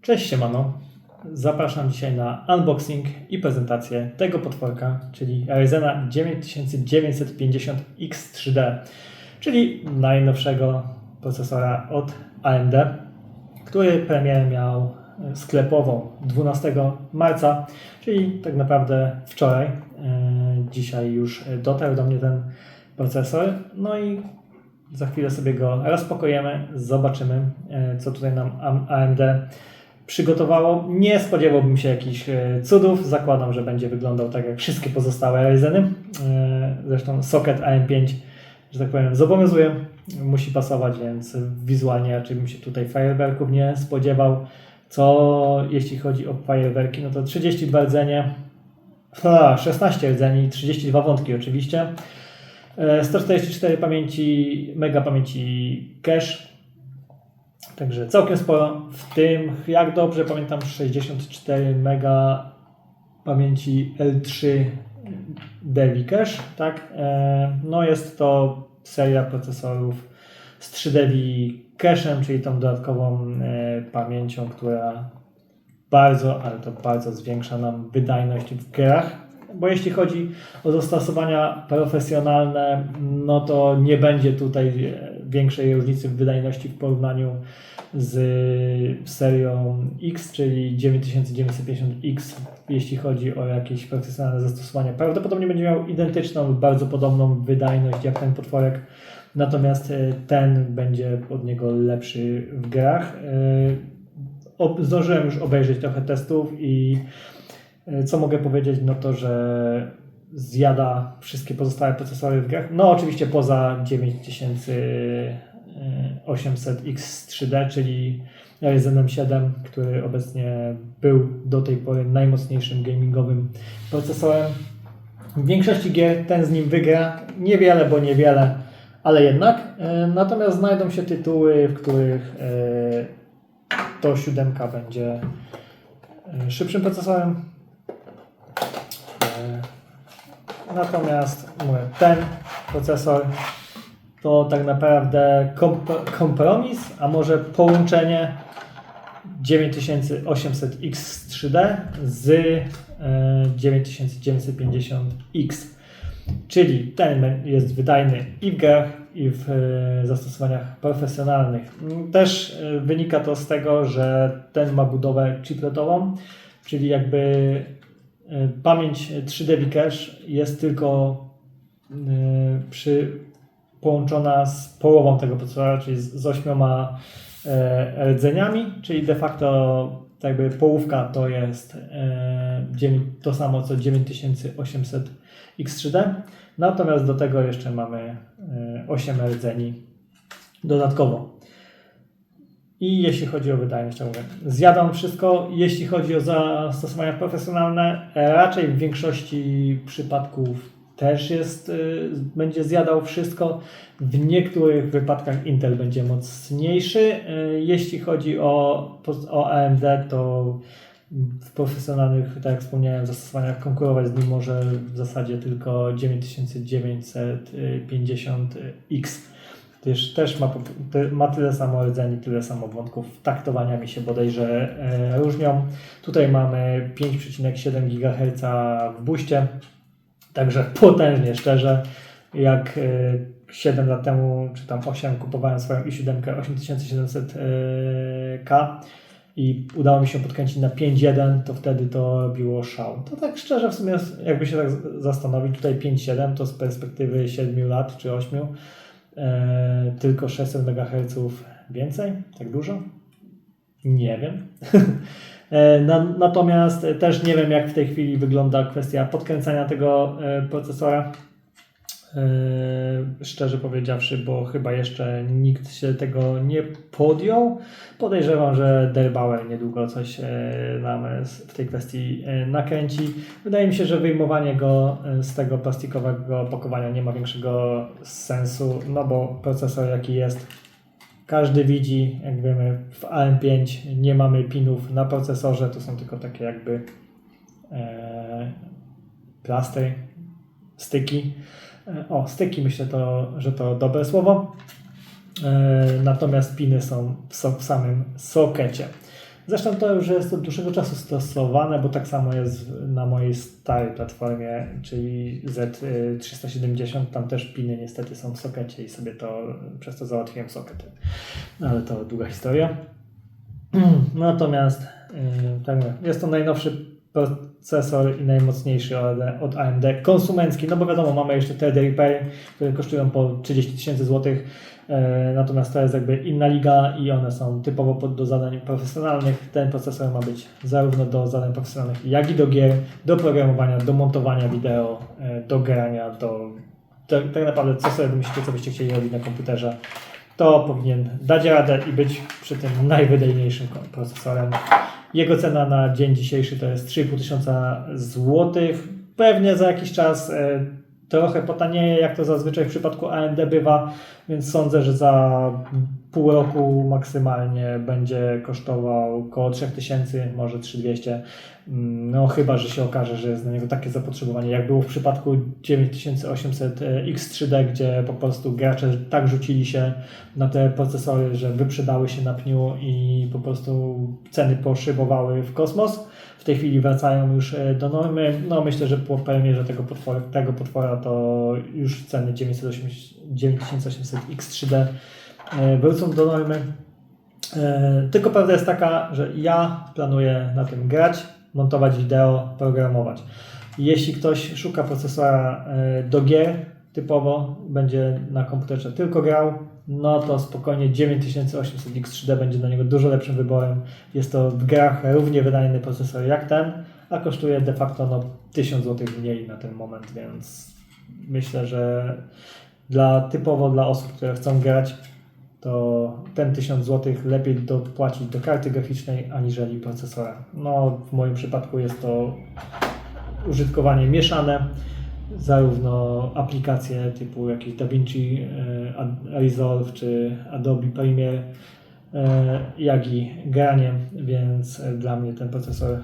Cześć, siemano. Zapraszam dzisiaj na unboxing i prezentację tego potworka, czyli Ryzena 9950X3D, czyli najnowszego procesora od AMD, który premierę miał sklepową 12 marca, czyli tak naprawdę wczoraj. Dzisiaj już dotarł do mnie ten procesor, no i za chwilę sobie go rozpakujemy, zobaczymy, co tutaj nam AMD przygotowało. Nie spodziewałbym się jakichś cudów. Zakładam, że będzie wyglądał tak jak wszystkie pozostałe Ryzeny. Zresztą socket AM5, że tak powiem, zobowiązuje. Musi pasować, więc wizualnie raczej bym się tutaj fajerwerków nie spodziewał. Co jeśli chodzi o fajerwerki, no to 32 rdzenie, 16 rdzeni, 32 wątki oczywiście. 144 pamięci, mega pamięci cache. Także całkiem sporo, w tym, jak dobrze pamiętam, 64 mega pamięci L3 DV Cache, tak? No jest to seria procesorów z 3DV Cache'em, czyli tą dodatkową pamięcią, która bardzo, ale to bardzo zwiększa nam wydajność w grach. Bo jeśli chodzi o zastosowania profesjonalne, no to nie będzie tutaj większej różnicy w wydajności w porównaniu z serią X, czyli 9950X, jeśli chodzi o jakieś profesjonalne zastosowania. Prawdopodobnie będzie miał identyczną lub bardzo podobną wydajność jak ten potworek, natomiast ten będzie od niego lepszy w grach. Zdążyłem już obejrzeć trochę testów i co mogę powiedzieć, no to, że zjada wszystkie pozostałe procesory w grach. No oczywiście poza 9800X3D, czyli Ryzenem 7, który obecnie był do tej pory najmocniejszym gamingowym procesorem. W większości gier ten z nim wygra. Niewiele, bo niewiele, ale jednak. Natomiast znajdą się tytuły, w których to 7 będzie szybszym procesorem. Natomiast ten procesor to tak naprawdę kompromis, a może połączenie 9800X3D z 9950X. Czyli ten jest wydajny i w grach, i w zastosowaniach profesjonalnych. Też wynika to z tego, że ten ma budowę chipletową, czyli jakby pamięć 3DV Cache jest tylko połączona z połową tego procesora, czyli z 8 rdzeniami, czyli de facto jakby połówka to jest to samo co 9800X3D, natomiast do tego jeszcze mamy 8 rdzeni dodatkowo. I jeśli chodzi o wydajność, to mówię, zjadam wszystko. Jeśli chodzi o zastosowania profesjonalne, raczej w większości przypadków też będzie zjadał wszystko. W niektórych wypadkach Intel będzie mocniejszy. Jeśli chodzi o AMD, to w profesjonalnych, tak jak wspomniałem, zastosowaniach konkurować z nim może w zasadzie tylko 9950X. Też ma tyle samo rdzeni, tyle samo wątków. Taktowania mi się bodajże różnią. Tutaj mamy 5,7 GHz w buście, także potężnie szczerze. Jak 7 lat temu, czy tam 8, kupowałem swoją i7 8700K i udało mi się podkręcić na 5.1, to wtedy to robiło szał. To tak szczerze w sumie, jakby się tak zastanowić, tutaj 5.7 to z perspektywy 7 lat czy 8, tylko 600 MHz więcej? Tak dużo? Nie wiem. Natomiast też nie wiem, jak w tej chwili wygląda kwestia podkręcania tego procesora. Szczerze powiedziawszy, bo chyba jeszcze nikt się tego nie podjął. Podejrzewam, że Delbauer niedługo coś nam w tej kwestii nakręci. Wydaje mi się, że wyjmowanie go z tego plastikowego opakowania nie ma większego sensu, no bo procesor jaki jest, każdy widzi. Jak wiemy, w AM5 nie mamy pinów na procesorze, to są tylko takie jakby plastry, styki. Styki, myślę, że to dobre słowo. Natomiast piny są w samym sockecie. Zresztą to już jest od dłuższego czasu stosowane, bo tak samo jest na mojej starej platformie, czyli Z370. Tam też piny niestety są w sokecie i sobie to przez to załatwiłem sokety. Ale to długa historia. Natomiast tak, jest to najnowszy procesor i najmocniejszy od AMD, konsumencki, no bo wiadomo, mamy jeszcze te Reaper, które kosztują po 30 000 złotych, natomiast to jest jakby inna liga i one są typowo do zadań profesjonalnych. Ten procesor ma być zarówno do zadań profesjonalnych, jak i do gier, do programowania, do montowania wideo, do grania, tak naprawdę co sobie myślicie, co byście chcieli robić na komputerze, to powinien dać radę i być przy tym najwydajniejszym procesorem. Jego cena na dzień dzisiejszy to jest 3500 złotych. Pewnie za jakiś czas trochę potanieje, jak to zazwyczaj w przypadku AMD bywa, więc sądzę, że za pół roku maksymalnie będzie kosztował około 3000, może 3200. No chyba, że się okaże, że jest na niego takie zapotrzebowanie, jak było w przypadku 9800 X3D, gdzie po prostu gracze tak rzucili się na te procesory, że wyprzedały się na pniu i po prostu ceny poszybowały w kosmos. W tej chwili wracają już do normy. No myślę, że po premierze tego potwora to już ceny 9800 X3D wrócą do normy. Tylko prawda jest taka, że ja planuję na tym grać, montować wideo, programować. Jeśli ktoś szuka procesora do gier, typowo będzie na komputerze tylko grał, no to spokojnie 9800 X3D będzie dla niego dużo lepszym wyborem. Jest to w grach równie wydajny procesor jak ten, a kosztuje de facto 1000 zł mniej na ten moment, więc myślę, że typowo dla osób, które chcą grać, to ten 1000 zł lepiej dopłacić do karty graficznej aniżeli procesora. No w moim przypadku jest to użytkowanie mieszane, zarówno aplikacje typu jakieś DaVinci Resolve czy Adobe Premiere, jak i granie, więc dla mnie ten procesor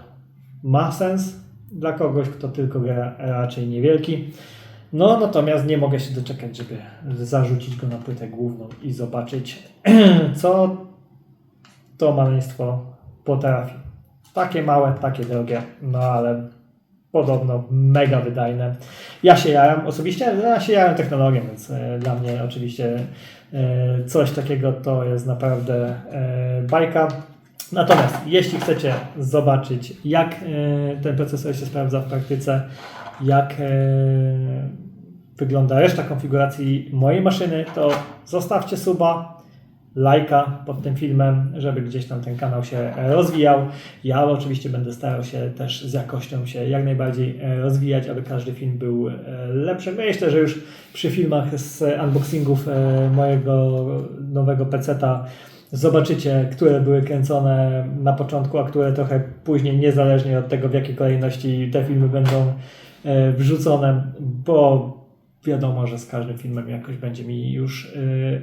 ma sens. Dla kogoś, kto tylko gra, raczej niewielki. No natomiast nie mogę się doczekać, żeby zarzucić go na płytę główną i zobaczyć, co to maleństwo potrafi. Takie małe, takie drogie, no ale podobno mega wydajne. Ja się jaram technologią, więc dla mnie oczywiście coś takiego to jest naprawdę bajka. Natomiast jeśli chcecie zobaczyć, jak ten procesor się sprawdza w praktyce, jak wygląda reszta konfiguracji mojej maszyny, to zostawcie suba, lajka pod tym filmem, żeby gdzieś tam ten kanał się rozwijał. Ja oczywiście będę starał się też z jakością się jak najbardziej rozwijać, aby każdy film był lepszy. Myślę, że już przy filmach z unboxingów mojego nowego PC-ta zobaczycie, które były kręcone na początku, a które trochę później, niezależnie od tego, w jakiej kolejności te filmy będą wrzucone, bo wiadomo, że z każdym filmem jakoś będzie mi już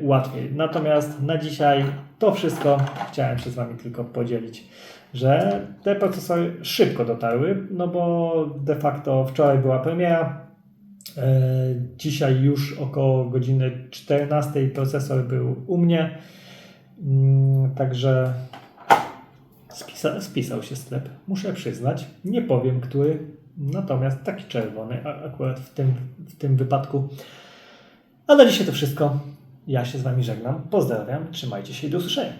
łatwiej. Natomiast na dzisiaj to wszystko. Chciałem się z Wami tylko podzielić, że te procesory szybko dotarły, no bo de facto wczoraj była premiera. Dzisiaj już około godziny 14 procesor był u mnie. Także spisał się sklep, muszę przyznać. Nie powiem, który. Natomiast taki czerwony akurat w tym wypadku. A na dzisiaj to wszystko. Ja się z Wami żegnam. Pozdrawiam. Trzymajcie się i do usłyszenia.